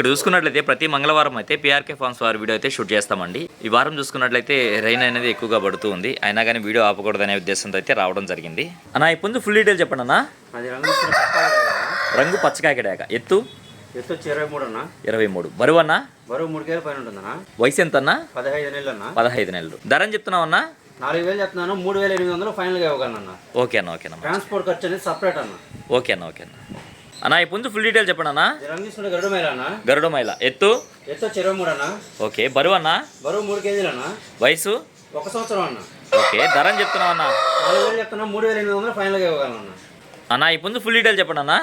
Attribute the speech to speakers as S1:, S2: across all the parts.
S1: ఇక్కడ చూసుకున్నట్లయితే ప్రతి మంగళవారం అయితే పిఆర్కే ఫార్మ్స్ వారి వీడియో అయితే షూట్ చేస్తామండి. ఈ వారం చూసుకున్నట్లయితే రైన్ అనేది ఎక్కువగా పడుతూ ఉంది, అయినా కానీ వీడియో ఆపకూడదనే ఉద్దేశంతో అయితే రావడం జరిగింది. అన్న ఇప్పుడు ఫుల్ డీటెయిల్ చెప్పండి అన్న. రంగు పచ్చకాయకడాక, ఎత్తు
S2: 23 అన్న.
S1: 23. బరువు అన్న?
S2: బరువు 3 కేజీల పైన ఉంటుందన్న.
S1: వయసు ఎంత అన్న?
S2: 15 నెలలు అన్న.
S1: 15 నెలలు. ధర చెప్తున్నావు అన్న?
S2: 4000 చెప్తున్నాను, 3800 ఫైనల్ గా ఇవ్వగలను.
S1: ఓకే అన్న, ఓకే అన్న.
S2: ట్రాన్స్పోర్ట్ ఖర్చు అనేది సపరేట్ అన్న.
S1: ఓకే అన్న, ఓకే అన్న. అన్న ఇప్పుడు ఫుల్ డీటెయిల్ చెప్పండి అన్న.
S2: గరుడ మైల అన్న.
S1: గరుడ మైల. ఎత్తు
S2: 23 అన్న.
S1: ఓకే. బరువు అన్న?
S2: బరువు 3 కేజీలు అన్న.
S1: వయసు
S2: 1 సంవత్సరం అన్న.
S1: ఓకే. ధర చెప్తున్నావు అన్న?
S2: 4000 చెప్తున్నా, 3800 ఫైనల్ గా ఇవ్వగలను.
S1: అన్న ఇప్పుడు ఫుల్ డీటెయిల్ చెప్పండి అన్న.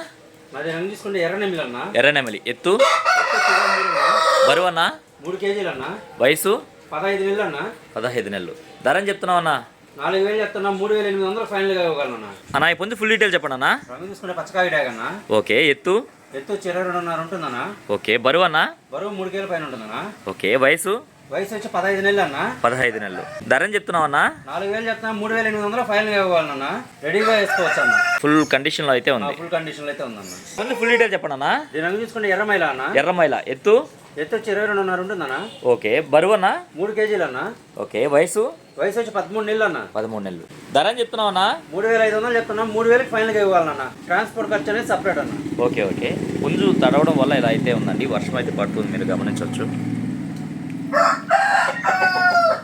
S2: మరి రంగు తీసుకుంటే ఎర్రనెమిలి అన్న.
S1: ఎర్రనెమిలి. ఎత్తు
S2: 23 అన్న.
S1: బరువు అన్న?
S2: 3 కేజీలు అన్న.
S1: వయసు
S2: 15 నెలలు అన్న.
S1: 15 నెలలు. ధర చెప్తున్నావు అన్న?
S2: 4000 చెప్తున్నా, 3800 ఫైనల్ గా ఇవ్వగలను.
S1: అన్న ఇప్పుడు ఫుల్ డీటెయిల్ చెప్పండి అన్న.
S2: రంగు తీసుకుంటే పచ్చకాయ డాగ్ అన్న.
S1: ఓకే. ఎత్తు
S2: 22.5 ఉంటుందన్న.
S1: ఓకే. బరువు అన్న?
S2: బరువు 3 కేజీల పైన ఉంటుందన్న.
S1: ఓకే. వయసు
S2: వచ్చి 15 నెలలు అన్న.
S1: 15 నెలలు. ధర చెప్తున్నావు అన్న?
S2: 4000 చెప్తున్నా, 3800 ఫైనల్ గా ఇవ్వాలన్న. రెడీగా వేసుకోవచ్చు అన్న.
S1: ఫుల్ కండిషన్ లో అయితే ఉంది.
S2: ఫుల్ కండిషన్ లో అయితే ఉందన్న.
S1: ఫుల్ డీటెయిల్ చెప్పండి అన్న.
S2: దీని రంగు తీసుకుంటే ఎర్రమైల అన్న.
S1: ఎర్రమైల. ఎత్తు
S2: 22.5 ఉంటుందన్న.
S1: ఓకే. బరువు అన్న?
S2: 3 కేజీలు అన్న.
S1: ఓకే. వయసు
S2: వచ్చి 13 నెలలు అన్న.
S1: 13 నెలలు. ధర చెప్తున్నావు అన్న?
S2: 3500 చెప్తున్నా, 3000 ఫైనల్ గా ఇవ్వాలన్న. ట్రాన్స్పోర్ట్ ఖర్చు అనేది సపరేట్ అన్న.
S1: Okay, okay. పుంజు తడవడం వల్ల ఇలా అయితే ఉందండి, వర్షం అయితే పడుతుంది, మీరు గమనించవచ్చు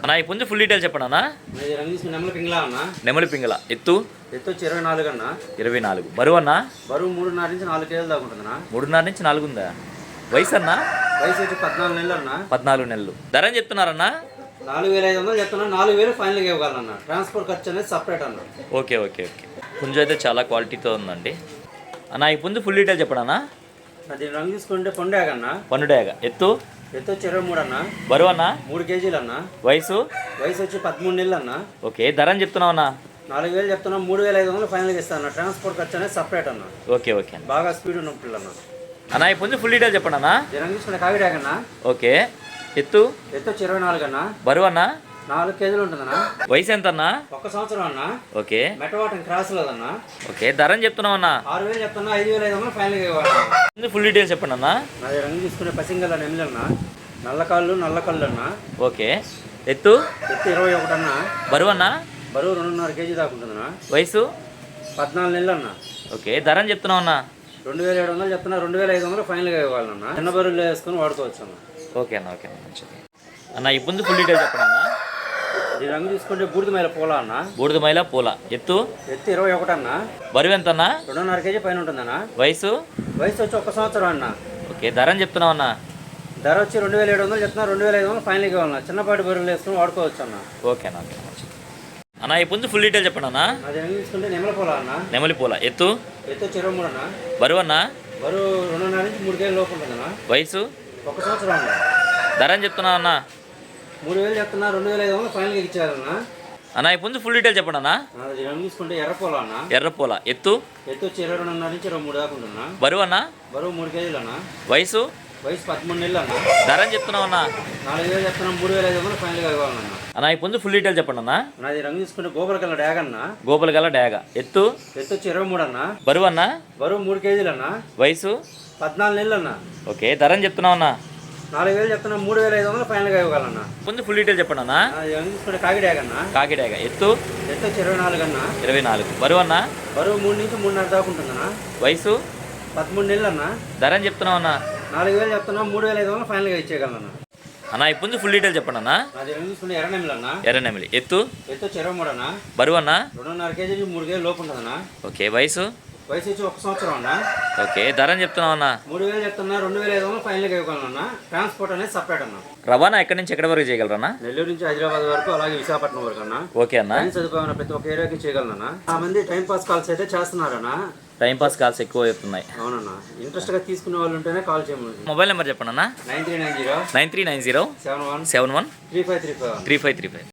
S1: అన్న. ఈ పుంజు ఫుల్ డీటెయిల్ చెప్పండి అన్న.
S2: రంగు తీసుకుని నెమలి పింగళ అన్న.
S1: నెమలి పింగళ. ఎత్తు
S2: వచ్చి 24 అన్న.
S1: 24. బరువు అన్న?
S2: బరువు 3.5 నుంచి 4 కేజీలు దాకా ఉంటుందన్న.
S1: 3.5 నుంచి 4 ఉందా? వయసు అన్న?
S2: వయసు వచ్చి 14 నెలలు అన్న.
S1: 14 నెలలు. ధర చెప్తున్నారన్న?
S2: 4500 చెప్తున్నా, 4000 ఫైనల్ గా ఇవ్వగలన్న. ట్రాన్స్పోర్ట్ ఖర్చు అనేది సపరేట్ అన్న.
S1: Okay, okay, okay. పుంజు అయితే చాలా క్వాలిటీతో ఉందండి అన్న. ఈ పుంజు ఫుల్ డీటెయిల్ చెప్పండి అన్న.
S2: దీని రంగు తీసుకుంటే పొండాగ అన్న.
S1: పండుడాగ. ఎత్తు
S2: 23 అన్న.
S1: బరువు అన్న?
S2: 3 కేజీలు అన్న.
S1: వయసు
S2: వచ్చి 13 నెలలు అన్న.
S1: ఓకే. ధర చెప్తున్నావు అన్న?
S2: 4000 చెప్తున్నా, 3500 ఫైనల్ గా ఇస్తాను. ట్రాన్స్పోర్ట్ ఖర్చు అనేది సపరేట్ అన్న.
S1: Okay, okay.
S2: బాగా స్పీడ్ ఉన్న పిల్ల అన్న.
S1: అన్న ఈ పుంజు ఫుల్ డీటెయిల్ చెప్పండి అన్న.
S2: దీని రంగు తీసుకుంటే కావిడాగ అన్న.
S1: ఓకే. ఎత్తు
S2: 24 అన్న.
S1: బరువు అన్న?
S2: 4 కేజీలు ఉంటుందన్న.
S1: వయసు ఎంత అన్న?
S2: 1 సంవత్సరం అన్న.
S1: ఓకే.
S2: మెటవాటం క్రాస్ లేదన్న.
S1: ఓకే. ధర చెప్తున్నావు అన్న?
S2: 6000 చెప్తున్నా, 5500 ఫైనల్ గా ఇవ్వాలి.
S1: ఫుల్ డీటెయిల్స్ చెప్పండి అన్న.
S2: అది రంగు తీసుకునే పసింగల నెమిలి అన్న. నల్ల కళ్ళు అన్న.
S1: ఓకే. ఎత్తు
S2: 21 అన్న.
S1: బరువు అన్న?
S2: బరువు 2.5 కేజీ దాకా ఉంటుందన్న.
S1: వయసు
S2: 14 నెలలు అన్న.
S1: ఓకే. ధర చెప్తున్నావు అన్న?
S2: 2700 చెప్తున్నా, 2500 ఫైనల్ గా ఇవ్వాలన్న. చిన్న బరువులు వేసుకొని వాడుకోవచ్చు అన్న.
S1: ఓకే అన్న, ఓకే అన్న, మంచిది అన్న. ఈ పుంజు ఫుల్ డీటెయిల్ చెప్పండి అన్న.
S2: ఈ రంగు తీసుకుంటే బూడిద మైల పూల అన్న.
S1: బూడిద మైల పూల. ఎత్తు
S2: 21 అన్న.
S1: బరువు ఎంత అన్న?
S2: 2.5 కేజీ పైన ఉంటుందన్న.
S1: వయసు
S2: వచ్చి 1 సంవత్సరం అన్న.
S1: ఓకే. ధర చెప్తున్నావు అన్న?
S2: ధర వచ్చి 2700 చెప్తున్నా, 2500 ఫైనల్ గా ఇవ్వాలన్న. చిన్నపాటి బరువులు వేసుకొని వాడుకోవచ్చు అన్న.
S1: ఓకే అన్న, ఓకే, మంచిది అన్న. ఈ పుంజు ఫుల్ డీటెయిల్ చెప్పండి అన్న.
S2: అది రంగు తీసుకుంటే నెమలి పూల అన్న.
S1: నెమలి పూల. ఎత్తు
S2: 23 అన్న.
S1: బరువు అన్న?
S2: బరువు 2.5 నుంచి 3 కేజీ లోపు ఉంటుందన్న.
S1: వయసు
S2: 1 సంవత్సరం అన్న.
S1: ధర చెప్తున్నావు అన్న?
S2: 3000 చెప్తున్నా, 2500 ఫైనల్ గా ఇచ్చేయాలన్న.
S1: అన్న ఈ పుంజు ఫుల్ డీటెయిల్ చెప్పండి అన్న.
S2: అది రంగు తీసుకుంటే ఎర్రపూల అన్న.
S1: ఎర్రపూల. ఎత్తు
S2: వచ్చి 22.5 నుంచి 23 దాకా ఉంటుందన్న.
S1: బరువు అన్న?
S2: బరువు 3 కేజీలు అన్న.
S1: వయసు
S2: 13 నెలలు అన్న.
S1: ధర చెప్తున్నావు అన్న?
S2: 4000 చెప్తున్నా, 3500 ఫైనల్ గా ఇవ్వాలన్న.
S1: అన్న ఈ పుంజు ఫుల్ డీటెయిల్ చెప్పండి అన్న.
S2: నాది రంగు తీసుకుంటే గోపుల కల్ల డాగ్ అన్న.
S1: గోపుల గల డాగ. ఎత్తు
S2: వచ్చి 23 అన్న.
S1: బరువు అన్న?
S2: బరువు 3 కేజీలు అన్న.
S1: వయసు
S2: 14 నెలలు అన్న.
S1: ఓకే. ధర చెప్తున్నావు అన్న?
S2: 4000 చెప్తున్నా, 3500 ఫైనల్ గా ఇవ్వాలన్న.
S1: పుంజు ఫుల్ డీటెయిల్ చెప్పండి అన్న.
S2: నాది రంగు తీసుకుంటే కాకి డాగ్ అన్న.
S1: కాకి డాగ. ఎత్తు
S2: వచ్చి 24 అన్న.
S1: 24. బరువు అన్న?
S2: బరువు 3 నుంచి 3.5 దాకా ఉంటుందన్న.
S1: వయసు
S2: 13 నెలలు అన్న.
S1: ధర చెప్తున్నావు అన్న?
S2: 4000 చెప్తున్నా, 3500 ఫైనల్ గా ఇచ్చేయగలన్న.
S1: అన్న ఈ పుంజు ఫుల్ డీటెయిల్ చెప్పండి అన్న.
S2: నాది రంగు తీసుకుంటే ఎర్రనెమిలి అన్న.
S1: ఎర్రనెమిలి. ఎత్తు
S2: 23 అన్న.
S1: బరువు అన్న?
S2: 2.5 కేజీ నుంచి 3 కేజీ లోపు ఉంటుందన్న.
S1: ఓకే. వయసు
S2: వచ్చి 1 సంవత్సరం అన్న.
S1: ఓకే. ధర చెప్తున్నావు అన్న?
S2: 3000 చెప్తున్నా, 2500 ఫైనల్ గా ఇవ్వగలన్న. ట్రాన్స్పోర్ట్ అనేది సపరేట్ అన్న.
S1: రవాణా ఎక్కడి నుంచి ఎక్కడి వరకు చేయగలరన్నా?
S2: నెల్లూరు నుంచి హైదరాబాద్ వరకు, అలాగే విశాఖపట్నం వరకు అన్న.
S1: ఓకే అన్న.
S2: చదువుకున్న ప్రతి ఒక్క ఏరియాకి చేయగలనన్నా. ఆ మంది టైం పాస్ కాల్స్ అయితే చేస్తున్నారన్న.
S1: టైం పాస్ కాల్స్ ఎక్కువ అవుతున్నాయి.
S2: అవునన్నా. ఇంట్రెస్ట్ గా తీసుకునే వాళ్ళు ఉంటేనే కాల్ చేయమని.
S1: మొబైల్ నెంబర్ చెప్పండి అన్న.
S2: 9390
S1: 9390
S2: 71
S1: 71
S2: 3535.
S1: 3535.